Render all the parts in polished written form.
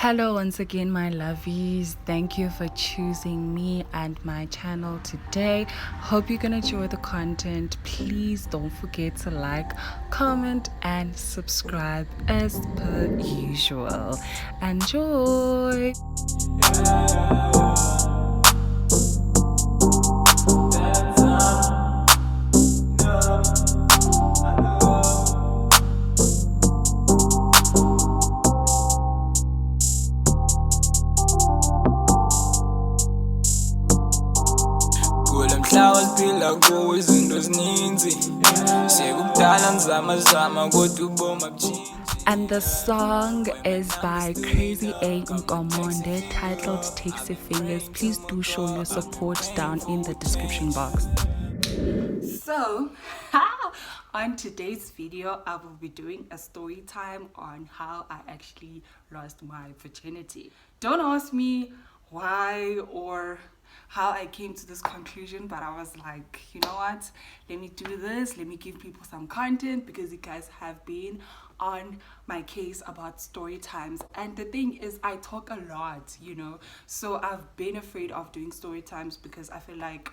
Hello once again, my lovies. Thank you for choosing me and my channel today. Hope you're gonna enjoy the content. Please don't forget to like, comment, and subscribe as per usual. Enjoy. Phila kuwo izinto ezininzi sekukudala ngizama kodwa ubomi abutshintshi. And the song is by Crazy A Nkomonde, titled Takes Your Fingers. Please do show your support down in the description box. So, on today's video, I will be doing a story time on how I actually lost my virginity. Don't ask me why or how I came to this conclusion, but I was like, you know what, let me do this, let me give people some content, because you guys have been on my case about story times. And the thing is, I talk a lot, you know, so I've been afraid of doing story times because I feel like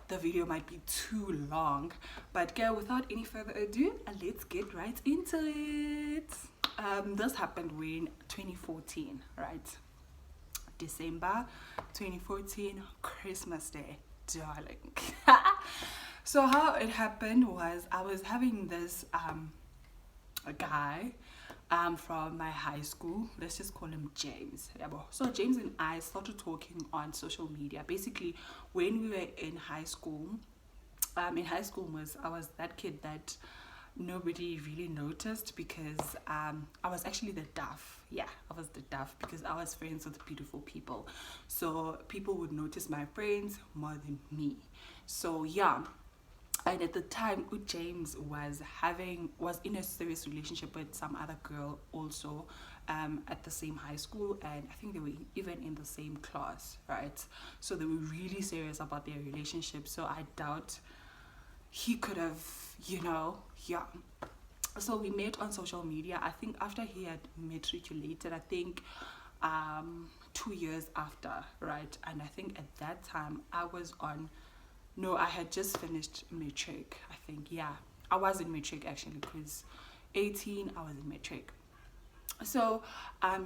the video might be too long. But girl, without any further ado, let's get right into it. This happened in 2014, right? December 2014, Christmas Day, darling. So how it happened was, I was having this a guy from my high school. Let's just call him James. So James and I started talking on social media. Basically, when we were in high school, I was that kid that nobody really noticed because I was actually the duff. Yeah, I was the duff because I was friends with beautiful people. So people would notice my friends more than me. So yeah. And at the time, James was in a serious relationship with some other girl also at the same high school, and I think they were even in the same class, right? So they were really serious about their relationship. So I doubt he could have, yeah. So we met on social media. I think after he had matriculated, I think 2 years after, right? And I think at that time I had just finished matric, I think. Yeah, I was in matric actually, because 18 I was in matric. So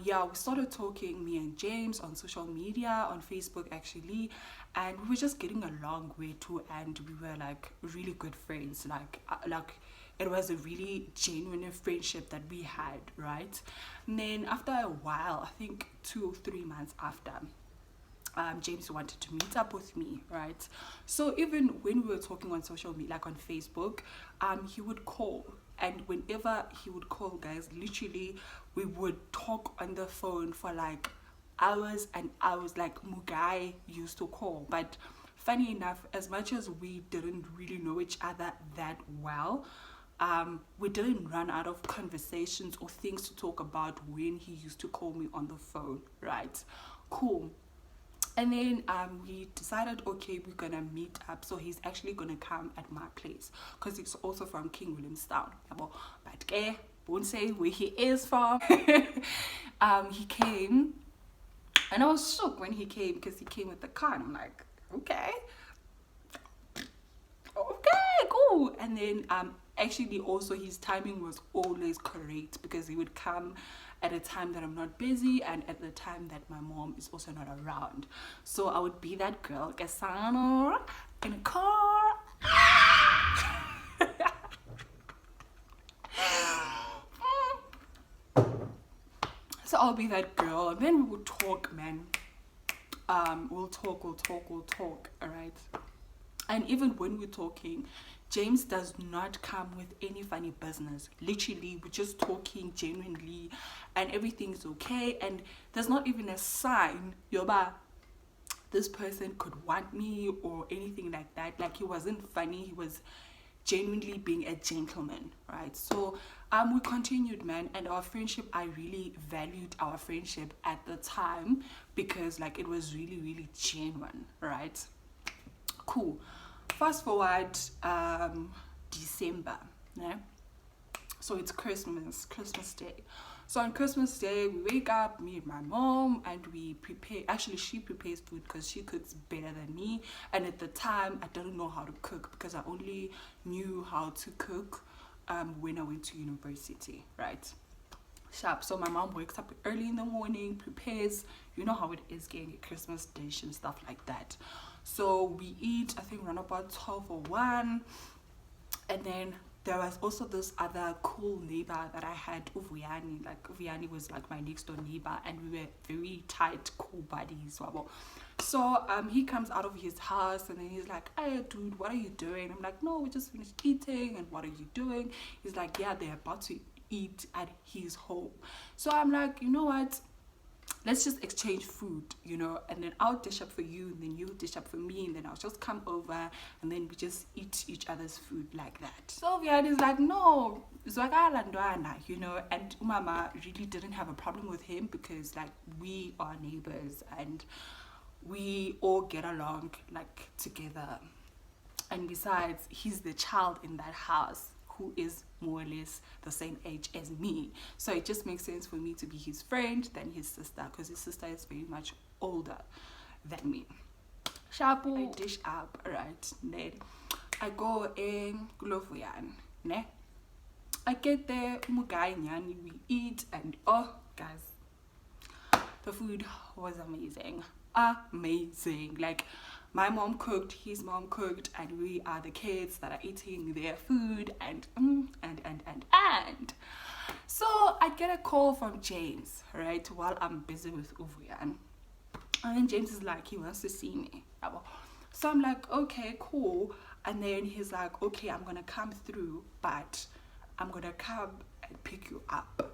yeah, we started talking, me and James, on social media, on Facebook actually, and we were just getting along way too, and we were like really good friends. Like it was a really genuine friendship that we had, right? And then after a while, I think 2 or 3 months after, James wanted to meet up with me, right? So even when we were talking on social media, like on Facebook, he would call. And whenever he would call, guys, literally, we would talk on the phone for like hours and hours, like Mugai used to call. But funny enough, as much as we didn't really know each other that well, we didn't run out of conversations or things to talk about when he used to call me on the phone, right? Cool. And then we decided, okay, we're gonna meet up. So he's actually gonna come at my place because he's also from King Williamstown. But won't say where he is from. He came, and I was shocked when he came because he came with the car. And I'm like, okay, cool. And then actually also his timing was always correct because he would come at a time that I'm not busy and at the time that my mom is also not around. So I would be that girl, Casano, in a car. So I'll be that girl, and then we would talk, man. We'll talk, all right? And even when we're talking, James does not come with any funny business. Literally, we're just talking genuinely and everything's okay. And there's not even a sign, yoba, this person could want me or anything like that. Like, he wasn't funny. He was genuinely being a gentleman, right? So we continued, man, and our friendship, I really valued our friendship at the time because like it was really, really genuine, right? Cool. Fast forward December, yeah? So it's Christmas Day. So on Christmas Day, we wake up, me and my mom, and we prepare. Actually, she prepares food because she cooks better than me. And at the time, I didn't know how to cook because I only knew how to cook when I went to university, right? Sharp. So my mom wakes up early in the morning, prepares. You know how it is getting a Christmas dish and stuff like that. So we eat, I think, around about 12 or 1. And then there was also this other cool neighbor that I had, Uvuyani. Like, Uvuyani was like my next door neighbor, and we were very tight, cool buddies. So he comes out of his house, and then he's like, "Hey dude, what are you doing?" I'm like, "No, we just finished eating." "And what are you doing?" He's like, "Yeah, they're about to eat at his home." So I'm like, "You know what, let's just exchange food, and then I'll dish up for you, and then you dish up for me, and then I'll just come over, and then we just eat each other's food like that." So Vian is like, "No, zwakala ndwana," and Umama really didn't have a problem with him because, like, we are neighbors and we all get along, like, together. And besides, he's the child in that house who is more or less the same age as me. So it just makes sense for me to be his friend than his sister, because his sister is very much older than me. Shabu, I dish up, right? Then I go in Kulovuyan, ne? I get there, umugai nyani, we eat, and oh, guys, the food was amazing. Amazing. Like, my mom cooked, his mom cooked, and we are the kids that are eating their food, and so I get a call from James, right, while I'm busy with Uvuyan. And then James is like, he wants to see me. So I'm like, okay, cool. And then he's like, okay, I'm gonna come through, but I'm gonna come and pick you up.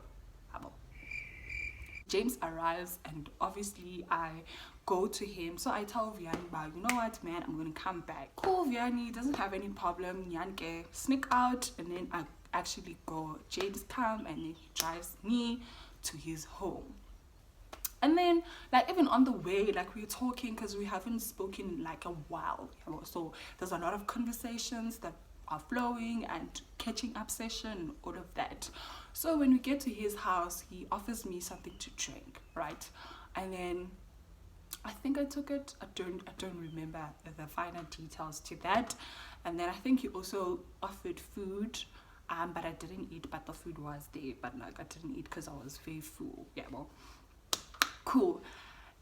James arrives, and obviously I go to him. So I tell Vianney, "You know what, man, I'm gonna come back." Cool, Vianney doesn't have any problem. Nyanke sneak out, and then I actually go. James come, and then he drives me to his home. And then, like, even on the way, like, we're talking because we haven't spoken in like a while. So there's a lot of conversations that are flowing and catching up session and all of that. So when we get to his house, he offers me something to drink, right? And then I think I took it. I don't remember the finer details to that. And then I think he also offered food, but I didn't eat. But the food was there, but like I didn't eat because I was very full. Yeah, well, cool.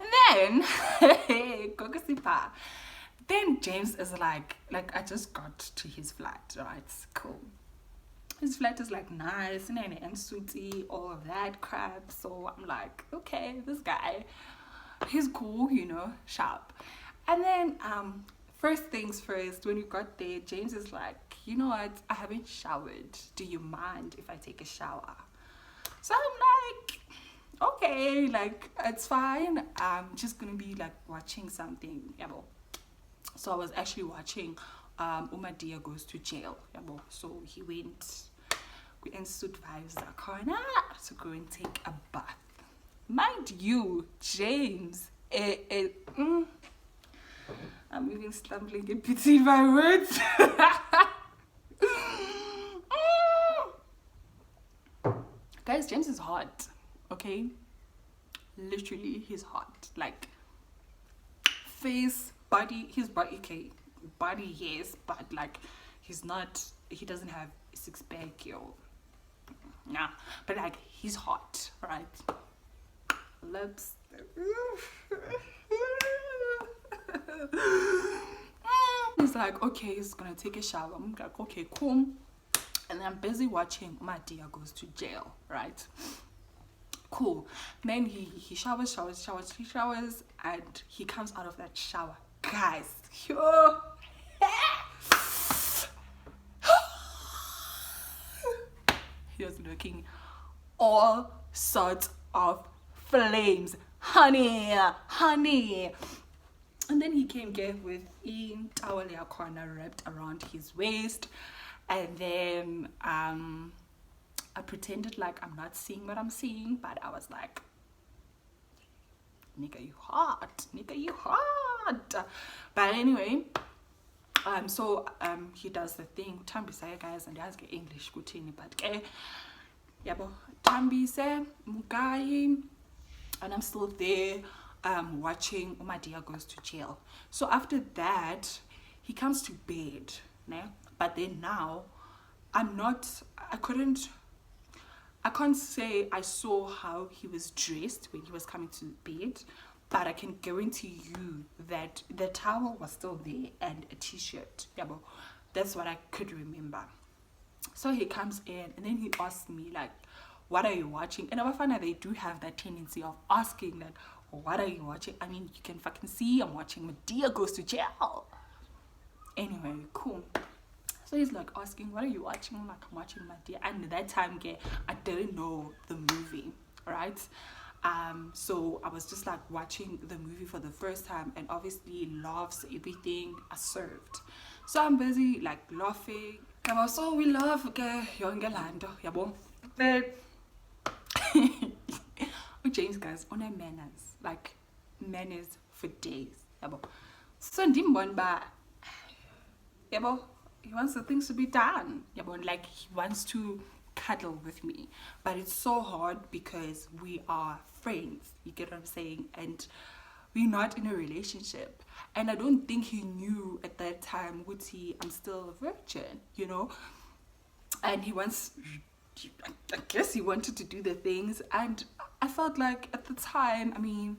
And then then James is like I just got to his flat, right? Cool. His flat is like nice and sooty, all of that crap. So I'm like, okay, this guy, he's cool, sharp. And then first things first, when we got there, James is like, "You know what, I haven't showered. Do you mind if I take a shower?" So I'm like, okay, like, it's fine. I'm just gonna be like watching something. So I was actually watching Umadia Goes to Jail. So he went, we advised the corner to go and take a bath. Mind you, James, I'm even stumbling in between my words. Guys, James is hot, okay? Literally, he's hot. Like, face, body, his body, okay, body, yes, but like, he doesn't have a six-pack, nah, but like, he's hot, right? Lips. He's like, okay, he's gonna take a shower. I'm like, okay, cool. And then I'm busy watching My Dear Goes to Jail, right? Cool. Then he showers, and he comes out of that shower. Guys, he was looking all sorts of flames. Honey. And then he came with a towel corner wrapped around his waist. And then I pretended like I'm not seeing what I'm seeing, but I was like, nigga, you hot. But anyway, so he does the thing. Guys, and he has English, but Yabo, Tambise, Mugai, and I'm still there watching Umadia goes to jail. So after that, he comes to bed, né? But then now, I can't say I saw how he was dressed when he was coming to bed, but I can guarantee you that the towel was still there and a t-shirt. Yabo, that's what I could remember. So he comes in and then he asks me like, what are you watching? And I find that they do have that tendency of asking that, what are you watching? I mean, you can fucking see I'm watching Medea Goes to Jail. Anyway, cool. So he's like asking, what are you watching? I'm like, I'm watching Medea. And at that time, I didn't know the movie, right? So I was just like watching the movie for the first time, and obviously laughs, everything are served. So I'm busy like laughing. So we laugh, okay, yongelando, yabo. But James, guys, on a manners, like manners for days, yabo. So ndimbon ba, yabo, he wants the things to be done, yabo, like he wants to cuddle with me, but it's so hard because we are friends, you get what I'm saying, and we're not in a relationship. And I don't think he knew at that time, Woody, I'm still a virgin, you know. And I guess he wanted to do the things, and I felt like at the time, I mean,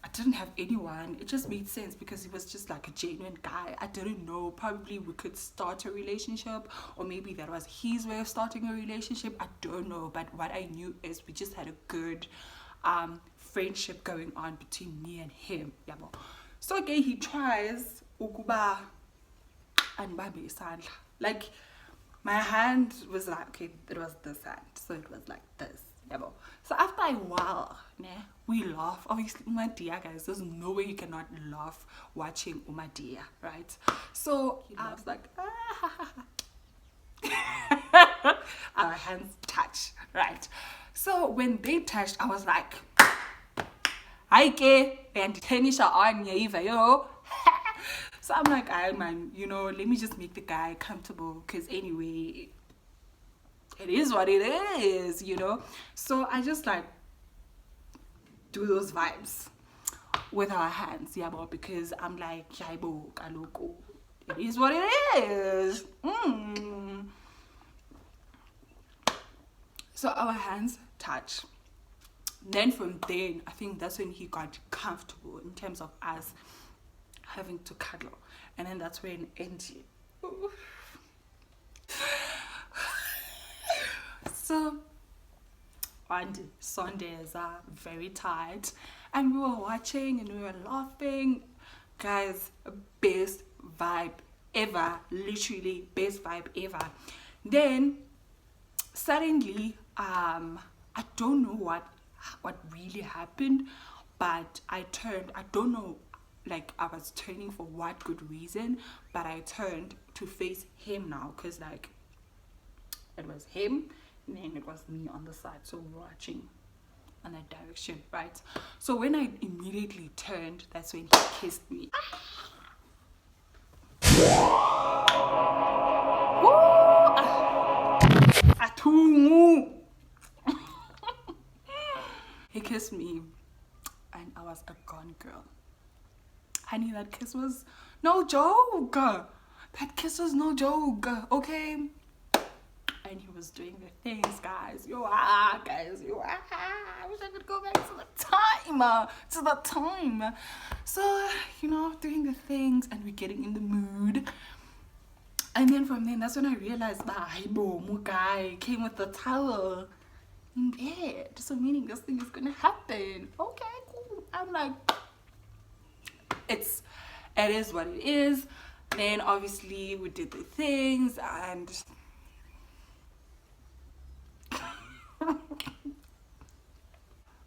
I didn't have anyone. It just made sense because he was just like a genuine guy. I didn't know, probably we could start a relationship, or maybe that was his way of starting a relationship. I don't know, but what I knew is we just had a good friendship going on between me and him, yabo. So again, he tries ukuba andibambe isandla, like my hand was like, okay, it was this hand, so it was like this, yabo. So after a while, we laugh. Obviously, Umadia, guys, there's no way you cannot laugh watching Umadia, right? So I was like, our hands touch, right? So when they touched, I was like, hi, and tenisha on yo. So I'm like, I man, you know, let me just make the guy comfortable, because anyway, it is what it is, you know. So I just like do those vibes with our hands, yeah, because I'm like, yaibo kaloko, it is what it is. So our hands touch. Then from then, I think that's when he got comfortable in terms of us having to cuddle, and then that's when it ended. So on Sundays are very tight, and we were watching and we were laughing, guys. Best vibe ever, literally best vibe ever. Then suddenly, I don't know what really happened, but I turned. I don't know, like I was turning for what good reason, but I turned to face him now, because like it was him and then it was me on the side, so we were watching on that direction, right? So when I immediately turned, that's when he kissed me. He kissed me and I was a gone girl. Honey, that kiss was no joke. That kiss was no joke, okay? And he was doing the things, guys. Guys. I wish I could go back to the time. So, you know, doing the things, and we're getting in the mood. And then from then, that's when I realized that guy came with the towel in bed. So meaning this thing is gonna happen. Okay, cool. I'm like, it is what it is. Then obviously we did the things, and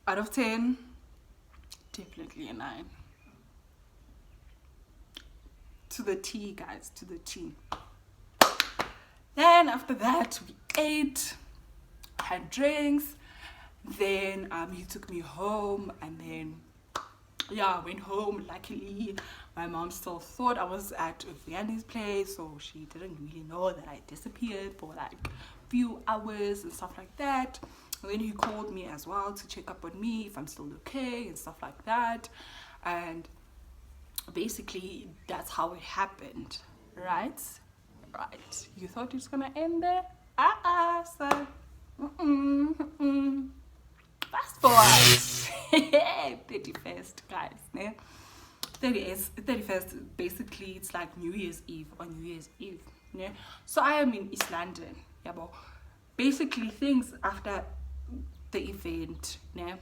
out of 10, definitely a 9. To the T, guys, to the T. Then after that, we ate, had drinks. Then he took me home, and then I went home. Luckily, my mom still thought I was at Vianney's place, so she didn't really know that I disappeared for like few hours and stuff like that. And then he called me as well to check up on me if I'm still okay and stuff like that. And basically that's how it happened, right? You thought it was gonna end there? So fast forward. 31st, guys, né? 31st, basically it's like New Year's Eve or New Year's Eve, né? So I am in East London, yeah, but basically things after the event, né,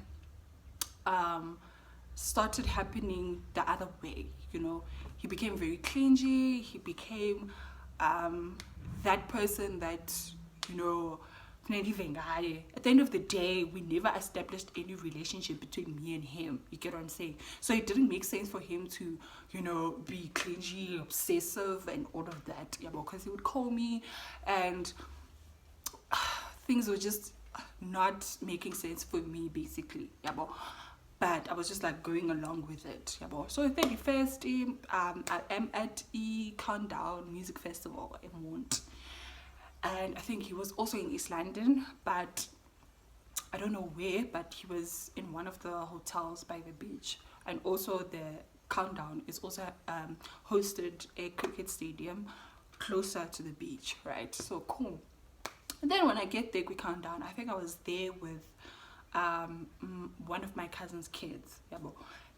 started happening the other way, you know. He became very clingy. He became that person that, you know, at the end of the day, we never established any relationship between me and him. You get what I'm saying? So it didn't make sense for him to, you know, be clingy, obsessive, and all of that. Yeah, because he would call me, and things were just not making sense for me, basically. Yeah, but I was just like going along with it. Yeah, so 31st, I am at Condom Music Festival in Mont. And I think he was also in East London, but I don't know where, but he was in one of the hotels by the beach. And also the Countdown is also hosted a cricket stadium closer to the beach, right? So cool. And then when I get there, we count down. I think I was there with one of my cousin's kids. Yeah,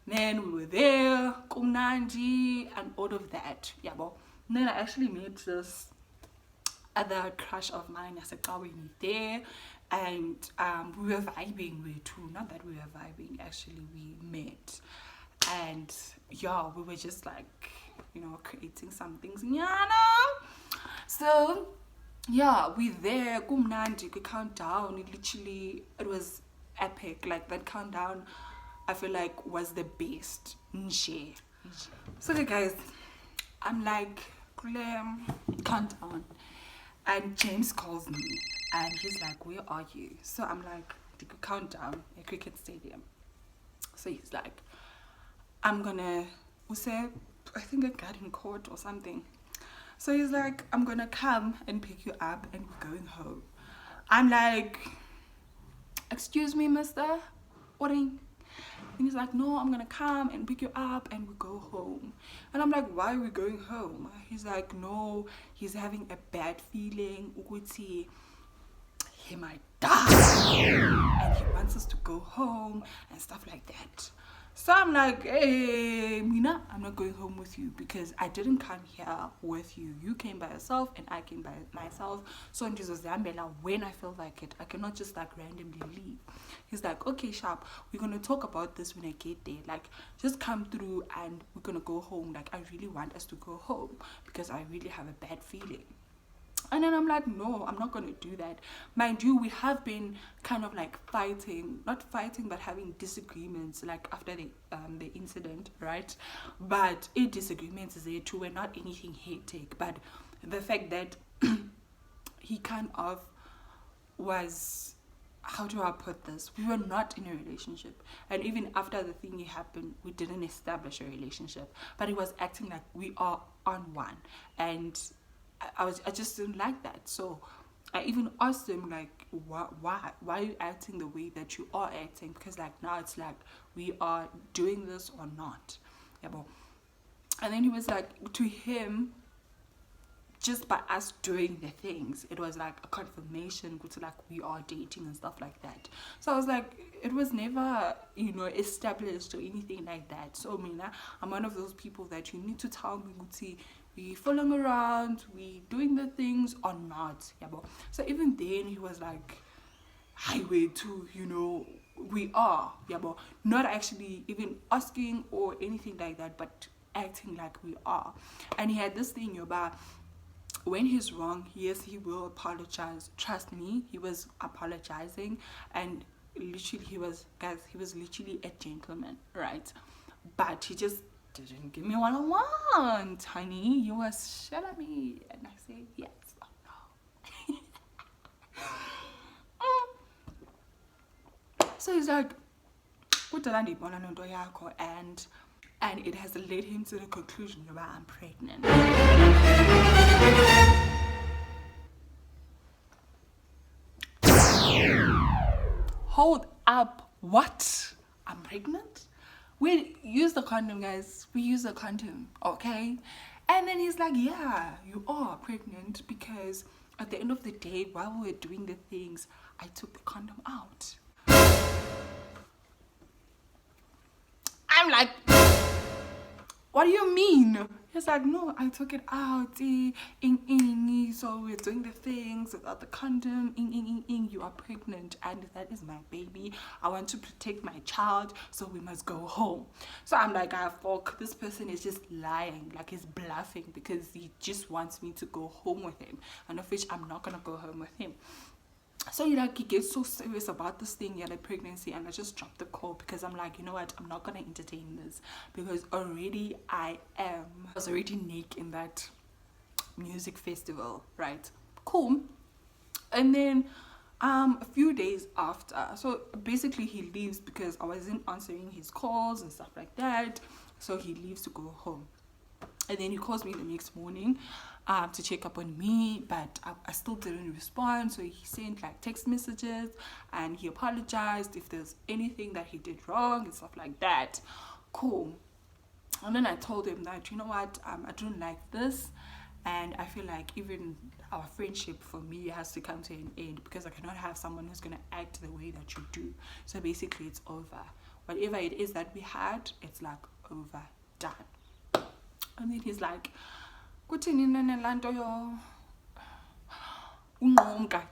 then we were there, kumnandi, and all of that. Yeah, and then I actually met this other crush of mine as a Kawini there, and we were vibing way too. Not that we were vibing, actually we met, and yeah, we were just like, you know, creating some things. So yeah, we there, kumnandi, we count down. It was epic. Like that countdown, I feel like was the best. So okay, guys, I'm like countdown, and James calls me and he's like, where are you? So I'm like, the countdown, a cricket stadium. So he's like, I'm gonna, I think a garden court or something. So he's like, I'm gonna come and pick you up and we're going home. I'm like, excuse me, mister? What are you? And he's like, no, I'm gonna come and pick you up and we go home. And I'm like, why are we going home? He's like, no, he's having a bad feeling. He might die. And he wants us to go home and stuff like that. So I'm like, hey, Mina, I'm not going home with you because I didn't come here with you. You came by yourself and I came by myself. So in Jesus' name, when I feel like it, I cannot just like randomly leave. He's like, okay, sharp, we're going to talk about this when I get there. Like, just come through and we're going to go home. Like, I really want us to go home because I really have a bad feeling. And then I'm like, no, I'm not going to do that. Mind you, we have been kind of like not fighting, but having disagreements like after the incident, right? But disagreements is there too. We're not anything hectic. But the fact that he kind of was, how do I put this? We were not in a relationship. And even after the thing happened, we didn't establish a relationship. But he was acting like we are on one. And I just didn't like that. So I even asked him like, why are you acting the way that you are acting? Because like now it's like we are doing this or not. Yeah, and then he was like, to him, just by us doing the things, it was like a confirmation to like we are dating and stuff like that. So I was like, it was never, you know, established or anything like that. So Mina, I'm one of those people that you need to tell me, we following around, we doing the things or not. Yeah, so even then he was like, highway to, you know, we are. Yeah, not actually even asking or anything like that, but acting like we are. And he had this thing about, when he's wrong, yes, he will apologize. Trust me, he was apologizing, and literally he was literally a gentleman, right? But he just didn't give me what I want, honey. He was shut me, and I said yes or no. So he's like, and it has led him to the conclusion that I'm pregnant. Hold up, what? I'm pregnant? We use the condom, guys. We use the condom, okay? And then he's like, yeah, you are pregnant because at the end of the day, while we were doing the things, I took the condom out. I'm like, what do you mean? He's like, no, I took it out. So we're doing the things without the condom. You are pregnant and that is my baby. I want to protect my child, so we must go home. So I'm like, ah, fuck, this person is just lying. Like, he's bluffing because he just wants me to go home with him. And of which I'm not going to go home with him. So he gets so serious about this thing, like pregnancy, and I just dropped the call because I'm like, you know what, I'm not gonna entertain this because already I was already naked in that music festival, right? Cool. And then a few days after, so basically he leaves because I wasn't answering his calls and stuff like that, so he leaves to go home. And then he calls me the next morning to check up on me, but I still didn't respond. So he sent like text messages and he apologized if there's anything that he did wrong and stuff like that. Cool. And then I told him that, you know what, I don't like this. And I feel like even our friendship for me has to come to an end because I cannot have someone who's going to act the way that you do. So basically it's over. Whatever it is that we had, it's like over, done. And then he's like,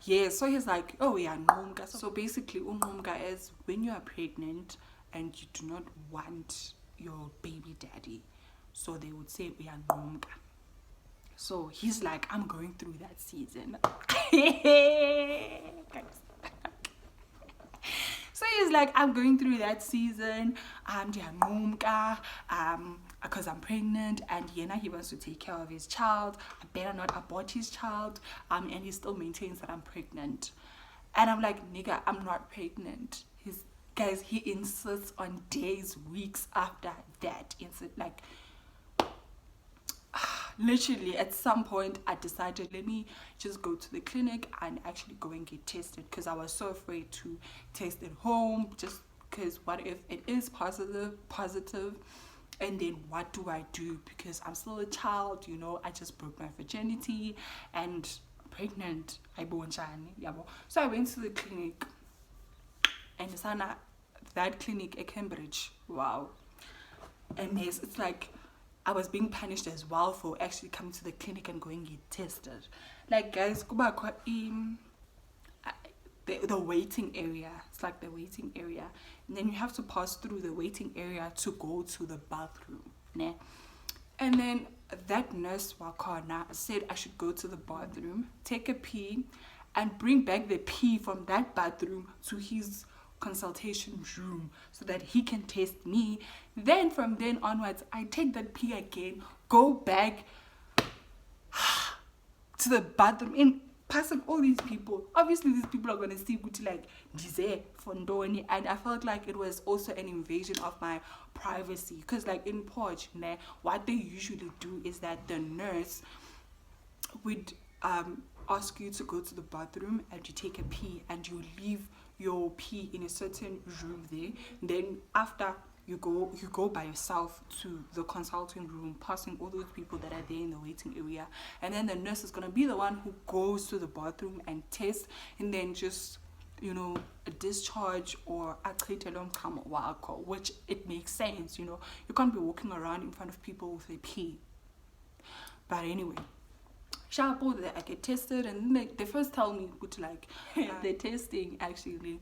yes. So he's like, oh yeah, Nqumka. So basically Nqumka is when you are pregnant and you do not want your baby daddy, so they would say we are Nqumka. So he's like, I'm going through that season. So he's like, I'm going through that season, because I'm pregnant, and he wants to take care of his child. I better not abort his child, and he still maintains that I'm pregnant. And I'm like, nigga, I'm not pregnant. He insists on days, weeks after that. Like, literally at some point I decided, let me just go to the clinic and actually go and get tested, because I was so afraid to test at home, just because what if it is positive, and then what do I do, because I'm still a child, I just broke my virginity and I'm pregnant. So I went to the clinic, and that clinic at Cambridge, wow. And it's like I was being punished as well for actually coming to the clinic and going and get tested. Like, guys, the waiting area. It's like the waiting area. And then you have to pass through the waiting area to go to the bathroom. Né? And then that nurse Wakana said I should go to the bathroom, take a pee, and bring back the pee from that bathroom to his consultation room so that he can test me. Then from then onwards, I take that pee again, go back to the bathroom, in passing all these people. Obviously these people are going to see like Dize Fondoni, and I felt like it was also an invasion of my privacy, because like in Porch, what they usually do is that the nurse would ask you to go to the bathroom and you take a pee and you leave your pee in a certain room there. Then after you go by yourself to the consulting room, passing all those people that are there in the waiting area, and then the nurse is going to be the one who goes to the bathroom and tests, and then just a discharge or a which it makes sense. You can't be walking around in front of people with a pee. But anyway, I get tested, and then they first tell me like the testing, actually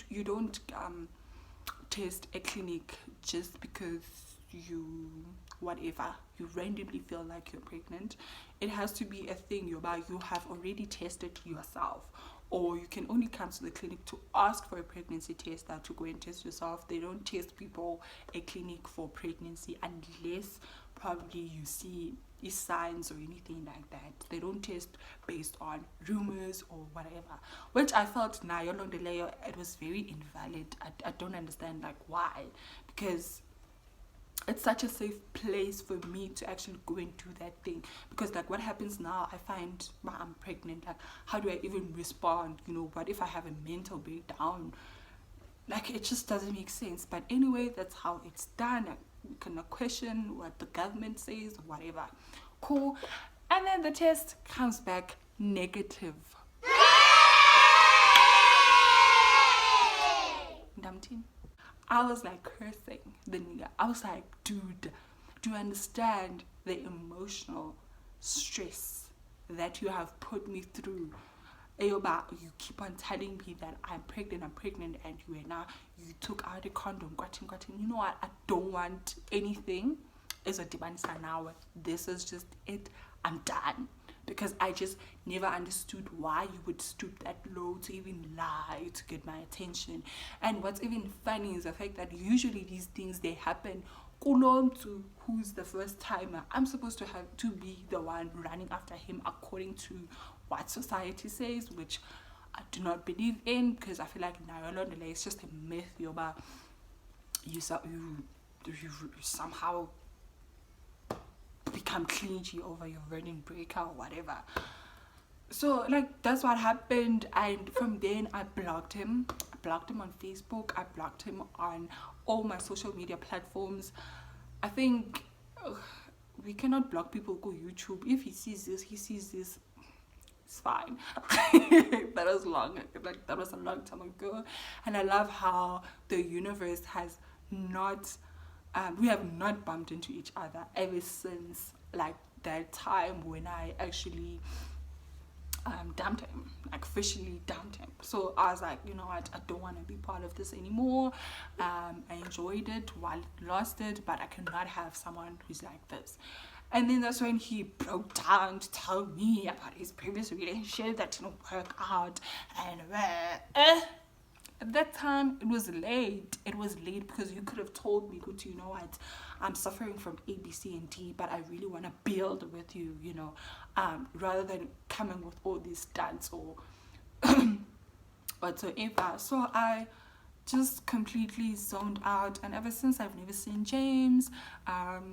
you don't test a clinic just because you randomly feel like you're pregnant. It has to be a thing you have already tested yourself, or you can only come to the clinic to ask for a pregnancy test, to go and test yourself. They don't test people a clinic for pregnancy unless probably you see signs or anything like that. They don't test based on rumors or whatever, which I felt it was very invalid. I don't understand like why, because it's such a safe place for me to actually go and do that thing. Because like what happens now, I find I'm pregnant, like how do I even respond? You know, what if I have a mental breakdown? Like it just doesn't make sense. But anyway, that's how it's done. Like, we cannot question what the government says, whatever. Cool. And then the test comes back negative. Dumpty. I was like cursing the nigga. I was like, dude, do you understand the emotional stress that you have put me through? Ayoba, you keep on telling me that I'm pregnant, and you took out a condom. You know what? I don't want anything. It's a dibanisa now. This is just it. I'm done. Because I just never understood why you would stoop that low to even lie to get my attention. And what's even funny is the fact that usually these things, they happen to who's the first timer. I'm supposed to have to be the one running after him according to what society says, which I do not believe in, because I feel like Nayolondele is just a myth. You somehow become clingy over your virgin breaker or whatever. So like that's what happened, and from then I blocked him. I blocked him on Facebook. I blocked him on all my social media platforms. I think we cannot block people go YouTube. If he sees this, it's fine. That was long, like that was a long time ago. And I love how the universe has not we have not bumped into each other ever since like that time when I actually dumped him, like officially dumped him. So I was like, you know what, I don't want to be part of this anymore. I enjoyed it while it lasted, but I cannot have someone who's like this. And then that's when he broke down to tell me about his previous relationship that didn't work out. And at that time, it was late. It was late because you could have told me, you know what, I'm suffering from A, B, C, and D, but I really want to build with you, you know, rather than coming with all these stunts or whatsoever. So I just completely zoned out, and ever since I've never seen James. I've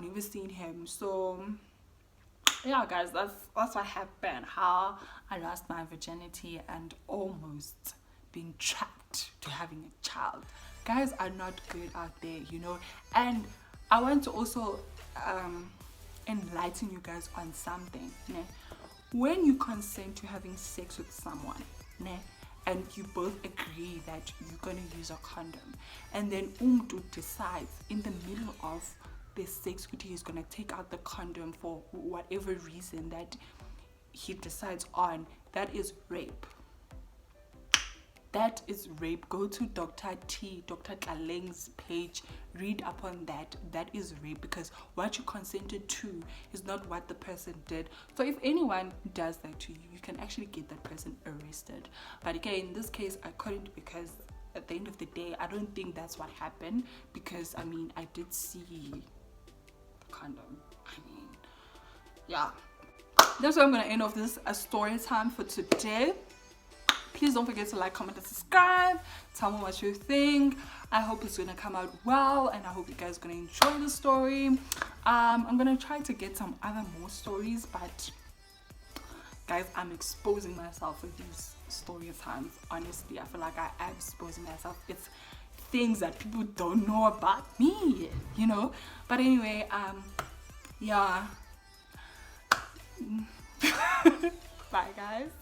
never seen him. So yeah, guys, that's what happened. How I lost my virginity and almost being trapped to having a child. Guys are not good out there, you know. And I want to also enlighten you guys on something. Ne? When you consent to having sex with someone, ne, and you both agree that you're gonna use a condom, and then umdu decides in the middle of the sex he's gonna take out the condom for whatever reason that he decides on, that is rape. That is rape. Go to Dr Tlaleng's page, read upon that. That is rape, because what you consented to is not what the person did. So if anyone does that to you, you can actually get that person arrested. But again, in this case, I couldn't, because at the end of the day, I don't think that's what happened, because I mean, I did see the condom. I mean, yeah. That's where I'm gonna end off this story time for today. Please don't forget to like, comment, and subscribe. Tell me what you think. I hope it's gonna come out well, and I hope you guys are gonna enjoy the story. I'm gonna try to get some more stories, but guys, I'm exposing myself with these story times. Honestly, I feel like I am exposing myself. It's things that people don't know about me, you know. But anyway, yeah. Bye, guys.